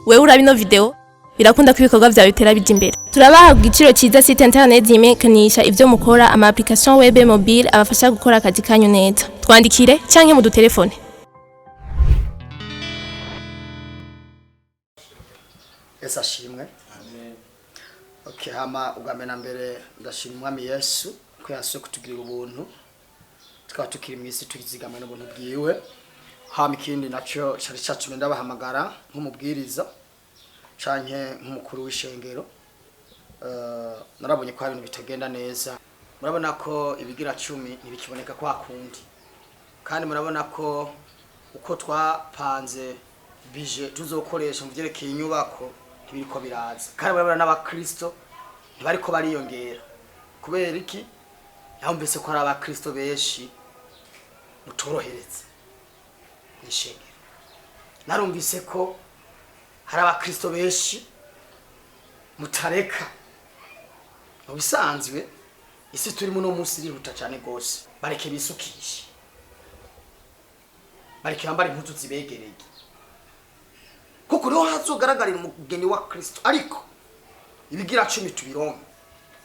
Wewe uraba ino video birakunda ko ibikorwa byawe bitera bija imbere. Turabaha igiciro cyiza site internet yimekanisha ivyo mukora ama application web mobile abafasha gukora akazi kanyu neza. Twandikire canke mu dutelefone. Yesu ashimwe. Amen. Okay, hama ugambe na mbere ndashima umwami Yesu ko yasuye kutugirira ubuntu. Tukaba tukiri mu isi tukizigamwe n'ubuntu bwiwe. Hama ikindi naco cyari cyatumye ndabahamagara nk'umubwiriza canke nk'umukuru w'ishengero. Narabonye ko ibintu bitagenda neza. Murabona ko ibigira 10 ntibikiboneka kwa kundi. Kandi murabona ko uko twapanze bije tuzokoresha mu byerekeye inyubako ntibiriko biraza. Kandi murabona n'abakristo ntibariko bariyongera. Kubera iki? Yambese ko ari abakristo benshi mutorohereza ishengero. Narumvise ko hari abakristo benshi mutareka mu bisanzwe isi turimo no munsi rihuta cyane gose. Bareke bisukishe, bareke bambara impuzu zibegereye, kuko rero hazogaragarira umugeni wa Kristo. Ariko ibigira 10 tubironke,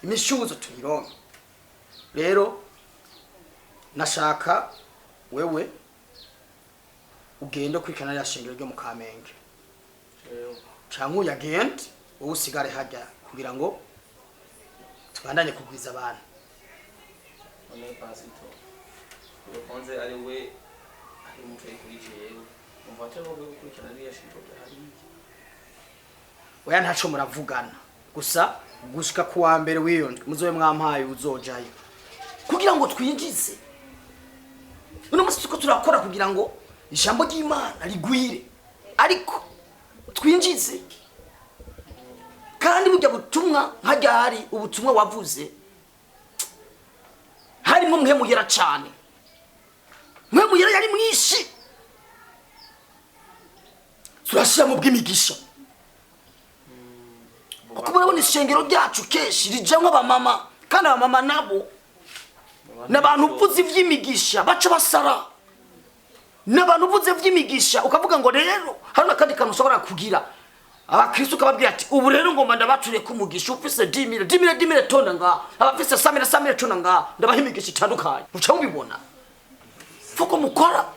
imishuzo tubironke. Rero nashaka wewe ugende kwikana ya shengero ryo mu Kamenge. Cyangwa uyagende wowe usigare hajya kugira ngo tubandanye kugwiza abantu. One pasito. Urukonze ari we ari umutwe kuri jewe. Umvate wowe gukurikirana ya shengero hari. Oya ntaco muravugana. Gusa gushika kuwa mbere wiyonje muzobe mwampaye uzojayo. Kugira ngo twinjize. Uno musi tuko turakora kugira ngo ijambo ry'Imana rigwire. Ariko twinjize. Kandi burya butumwa nkajya hari ubutumwa wavuze. Harimo mwemuyera cyane. Mwemuyera yari mwishi. Turashira mu bw'imigisha. Kuko murabona ishengero ryacu keshi rijamwe abamama. Kandi abamama nabo n'abantu uvuze ivy'imigisha baca basara. N'abantu uvuze ivy'imigisha ukavuga ngo rero hari nakandi kantu ushobora kugira. Abakristo kababwira ati ubu rero ngomba ndabature ku mugisha ufise 10,000 tona nga abafise 100 tona nga ndabahimigisha itandukanye. Uca mubibona fuko mukora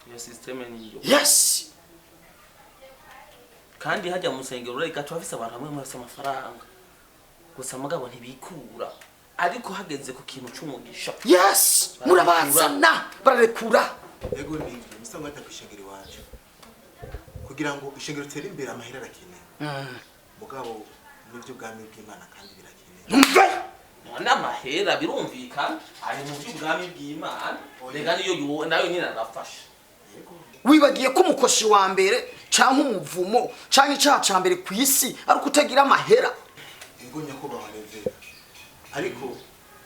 Iyo system niyo. yes. Kandi hajya mu sengero reka tubafise abantu hamwe muri amafaranga. Gusa mugabo ntibikura. Ariko hageze ku kintu cy'umugisha. Yes, murabazana bararekura. Ego ni musanga atakwishengera wacu. Kugira ngo ishengero tere imbere amahera arakeneye. Mugabo n'ibyo bwami bw'Imana kandi birakeneye. Numve None amahera birumvikana ari mu by'ubwami bw'Imana. Rega niyo nayo nyine arafasha. wibagiye ko umukoshi wa mbere canke umuvumo canke icyaha mbere ku isi ari kutagira amahera. Ego nyako bawanevera. Ariko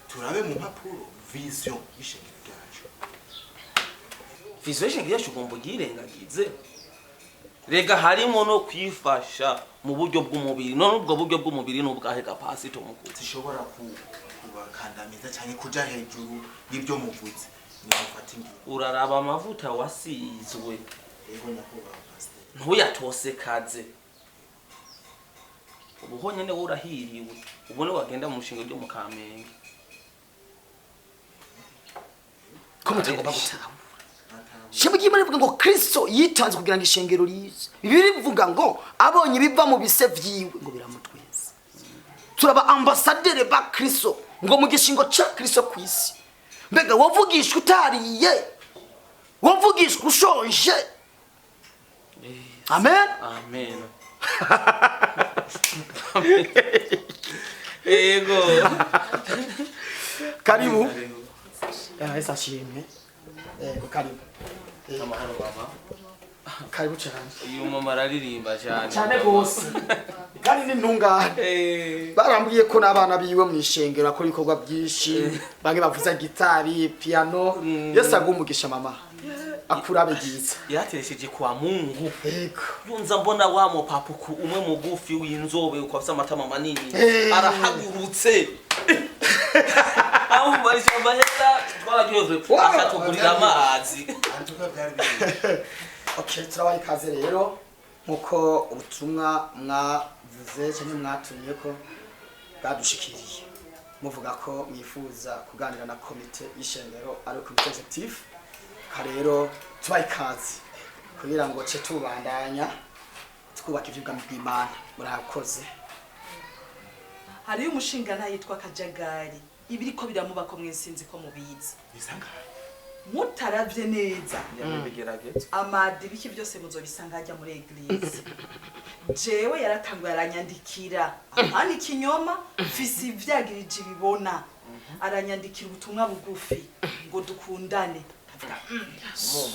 turabe mu mpapuro vision y'ishengero ryacu. Vision y'ishengero ryacu ugomba uyirengagize. Rega harimo no kwifasha mu buryo bw'umubiri. None ubwo buryo bw'umubiri n'ubwahe capacity umukuzi Zishobora kubakandamiza cyane kuja hejuru y'ibyo muvuze. Nimufata ingingo. uraraba amavuta wasizwe Ego nyako ba pastor. ntuyatose kaze. Ubuho nyene urahiriwe. Ubone wagenda mu mushinga ryo mu Kamenge. Ko mutagomba gutaha. Shimwe ry'Imana rivuga ngo Kristo yitanze kugira ngo ishengero rize. Bibiri bivuga ngo abonye biva mu bise vyiwe ngo biramutweza. Turaba ambassadeur ba Kristo ngo mu gishingo ca Kristo ku isi. Mbega wavugishwa utariye. Wavugishwa ushonje. Amen. Amen. Ego. Karibu. Esa ashimwe. Karibu. Amahoro mama. Karibu cyane. Uyu mama araririmba cyane. Cyane gose. Kandi ni ntungane. Barambwiye ko n'abana biwe mu ishengero akora ibikorwa byinshi. Bange bavuza gitari, piano. Yesu agumugisha mama. Akurabe byiza. Yateresheje kwa Mungu. Yego. Yunza mbona wa mu papuku umwe mugufi w'inzobe uko afite amatama manini. Arahagurutse. bamumarisha amahera twararyohewe akatugurira amazi antuka byari biri okay turabaye ikaze rero nkuko ubutumwa mwavuze cyangwa mwatumye ko bwadushikiriye muvuga ko mwifuza kuganira na komite y'ishengero ari komite executive rero tubaye ikaze kugira ngo ce tubandanya twubaka ivy'ubwami bw'Imana murakoze. Hariyo umushinga yitwa Kajagari ibiriko biramubako mwesinzi ko mubizi bisanga mutaravye neza yabigerageza amadibiki byose muzobisanga ajya muri eglise jewe yaratanguye aranyandikira ahani ikinyoma mfise ivyagirije bibona aranyandikira ubutumwa bugufi ngo dukundane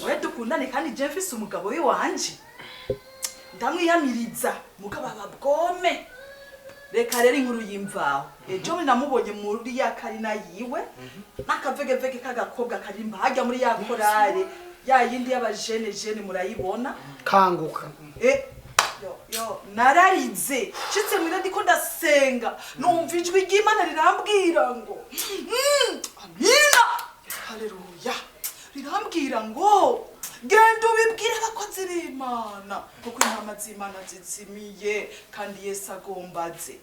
we dukundane kandi je mfise umugabo wanje ndamwiyamiriza mugabo ababwome reka rero inkuru yimvaho ejo namubonye muri ya karina yiwe nakavegevege kagakobwa karimba hajya muri ya korale ya yindi y'abajene murayibona kanguka yo nararize shitse mwira ndiko ndasenga numva ijwi ry'Imana rirambwira ngo amina haleluya rirambwira ngo genda ubibwire abakozi b'Imana kuko intama z'Imana zizimiye kandi Yesu agombaze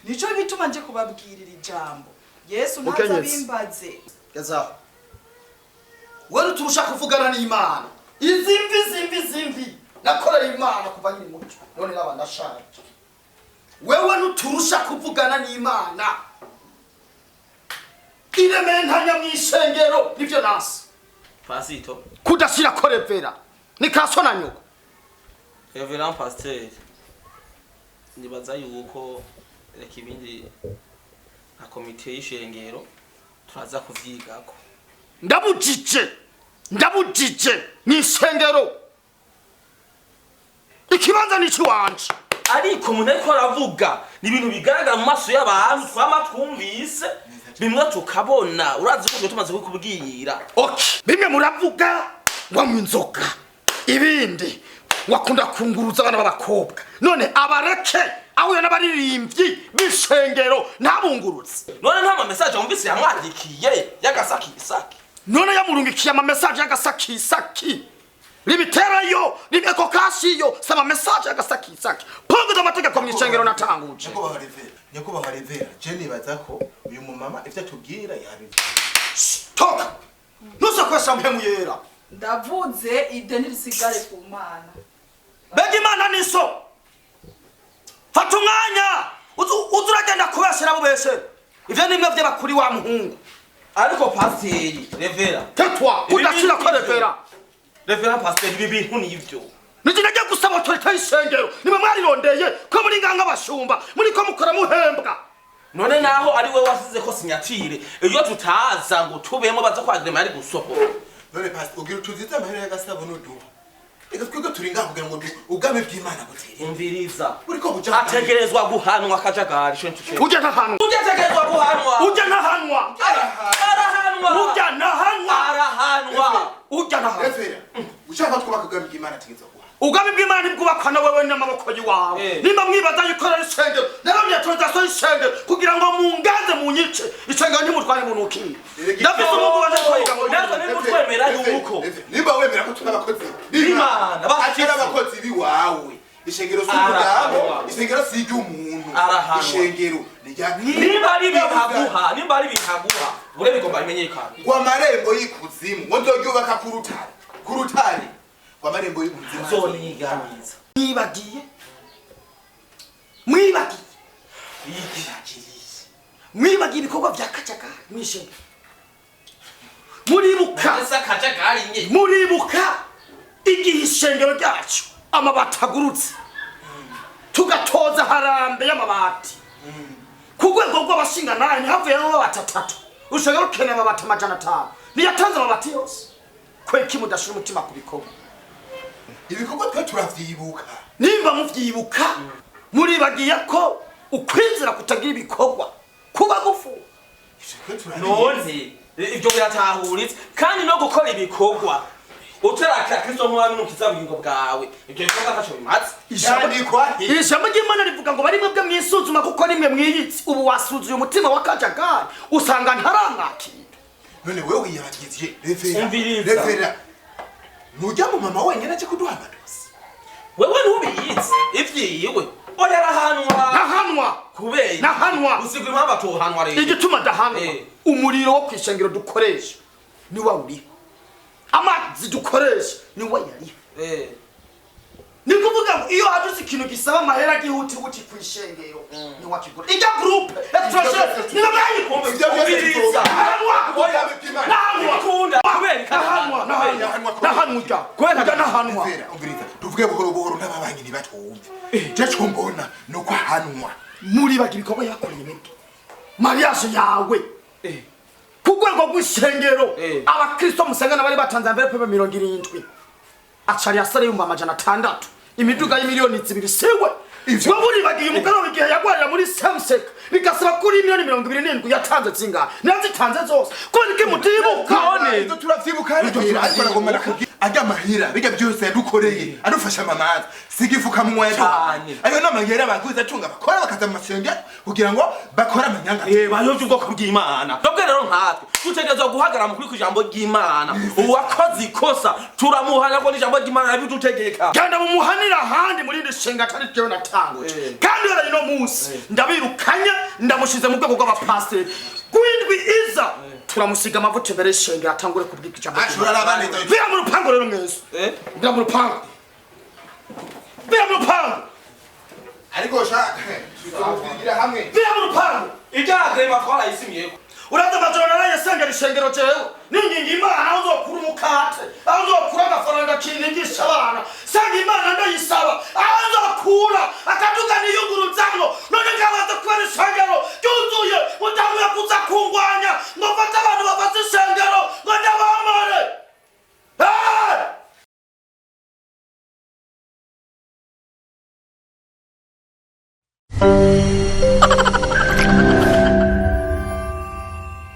nico bituma nje kubabwirira ijambo Yesu ntaza bimbaze gaza wari turusha kuvugana n'Imana izimvi nakorera Imana kuva nyiri muto none naba ndashaje wewe nuturusha kuvugana n'Imana irementanya mw'ishengero nivyo nasi pasito kudashira korevera nikasona nyuko reverend pasteur nibaza yuko reka ibindi nka komite y'ishengero turaza kuvyigako ndabujije n'ishengero ikibanza nici wanje ariko umuntu ariko aravuga ni ibintu bigaragara mu maso y'abantu twama twumvise bimwe tukabona urazi ko tumaze kubwira okay bimwe muravuga ngo mwinzoka ibindi wakunda kunguruza abana b'abakobwa none abareke aho n'abaririmbyi b'ishengero ntabunguruze none nta message wumvise yamwandikiye y'agasakisaki none yamurungikiye ama message y'agasakisaki libiterayo libeko kashiyo sama message y'agasakisaki pongo d'amategeko mw'ishengero natanguje nyako baharevera je nibaza ko uyu mumama ivyo atubwira yabivuze toka nusa kwesa mpemu yera ndavuze ideni risigare ku Mana bega Imana niso fata umwanya uzuragenda kubeshera bubeshere ivyo nimwe vy'abakuri wa muhungu ariko pasteur revera tetwa udashira ko revera reverend pasteur ibi bintu nivyo nijinajye gusaba autorité y'ishengero nimwe mwarirondeye ko muri nganga bashumba muri ko mukora muhembwa none naho ari we wasize ko sinyatire iyo tutaza ngo tubemo baza kwagira mari gusohora none pastor ugira tuzize amahera y'agasabo n'uduba ega twego turinga kugira ngo ugabe bw'Imana gutere umviriza uriko buja ategerezwa guhanwa Kajagari cyo ntuke ujya ntahanwa utegerezwa guhanwa ujya ntahanwa arahanwa ujya ntahanwa arahanwa ujya ntahanwa revera ushaka twubaka ugabe bw'Imana tegeza guha ugabe bw'Imana bwubakwa na wewe n'amaboko yiwawe nimba mwibaza yukorera ishengero narabye autorisation y'ishengero kugira ngo mungaze munyice ishengero ntimutware mu nuki ndafite umuntu waje kwiga ngo natwe nimutwemera yuko nimba wemera ko tunabakozi b'Imana bakira abakozi biwawe ishengero s'umugabo ishengero sigi umuntu ishengero nimba ari bikaguha bure bigomba bimenyekana kwa marembo y'ikuzimu ngo nzogyubaka ku rutare kwa marembo y'ikuzimu zoniganiza mwibagiye ibikorwa vya Kajagari mw'ishengero muribuka igihe ishengero ryacu amabati agurutse tugatoza harambe y'amabati ku rwego rw'abashinganani havuyemo amabati 3 ushobora gukenera amabati 500 niyatanze amabati yose kweki mudashira umutima ku bikorwa ibikorwa twe turavyibuka nimba muvyibuka muribagiye ko ukwizera kutagira ibikorwa kuba gufu none ibyo biratahuritse kandi no gukora ibikorwa utaraka Kristo nk'abami n'ukizabingo bwawe ibyo bikorwa ntacyo bimaze ijambo ry'Imana rivuga ngo bari mwebwe mwisuzuma kuko nimwe mwiyitse ubu wasuzuye umutima wa Kajagari usanga ntaramwakira none wewe wiyabagize refera Umviriza. refera nujya mu mama wenyine aje kuduha amadosi wewe ntubiyizi ivyiwe oya arahanwa nahanwa kubera nahanwa usigura impamvu atohanwa rero igituma dahanwa umuriro wo kwishengero dukoresha ni wa uri amazi dukoresha ni wa yari ni kuvuga ngo iyo haduze ikintu gisaba amahera gihuti wuti kwishengero ni wa kigura ijya groupe extraction ni babayi Umviriza. nahanwa Ikunda kubera nahanwa nahanwa kubera nahanwa refera umviriza tuvuge buhoro buhoro n'ababanyi ntibatumve cyo mbona nuko ahanwa muri bagira ibikorwa yakoreye mwebwe mariage yawe ku rwego rw'ishengero abakristo musengana bari batanze envelope 70 acari asare yumva amajana 6 imiduga y'imiliyoni 2 siwe ivyo buri bagiye umugabo igihe yagwarira muri Samsek bigasaba kuri miliyoni 27 yatanze zinga nazitanze zose ko niki mutibuka none izo turavyibuka ariko nagomba nakubwira ajya mahira bijya byose yadukoreye adufasha mamaza sigifuka mu mwedo ayo n'amahera baguze atunga bakora bakaza mu masengero kugira ngo bakora amanyanga bayovye ubwoko bw'Imana twebwe rero nkatwe dutegerezwa guhagarara mu kuri ku ijambo ry'Imana uwakoze ikosa turamuhana ko n'ijambo ry'Imana yabidutegeka genda mumuhanira ahandi muri ndishenga atari cyo natanguje kandi rero ino munsi ndabirukanya ndamushize mu rwego rw'abapasiteri kwindwi iza turamusiga amavuta imbere y'ishengero atangure kubwika ijambo ashobora vira mu rupango rero mwezo vira mu rupango vira mu rupango ariko shaka tuzovugira hamwe vira mu rupango ibyaha bakora isimyeko uraza amajoro nayo sengera ishengero jewe ninginga imana aho uzokura umukate aho uzokura amafaranga kinyigisha abana sanga imana ndayisaba aho uzokura akaduga niyunguruzamwo none ngabaza kubera ishengero ryuzuye mutanguye kuza kungwanya ngo mfate abantu bafate ishengero ngo ndabamare Hey!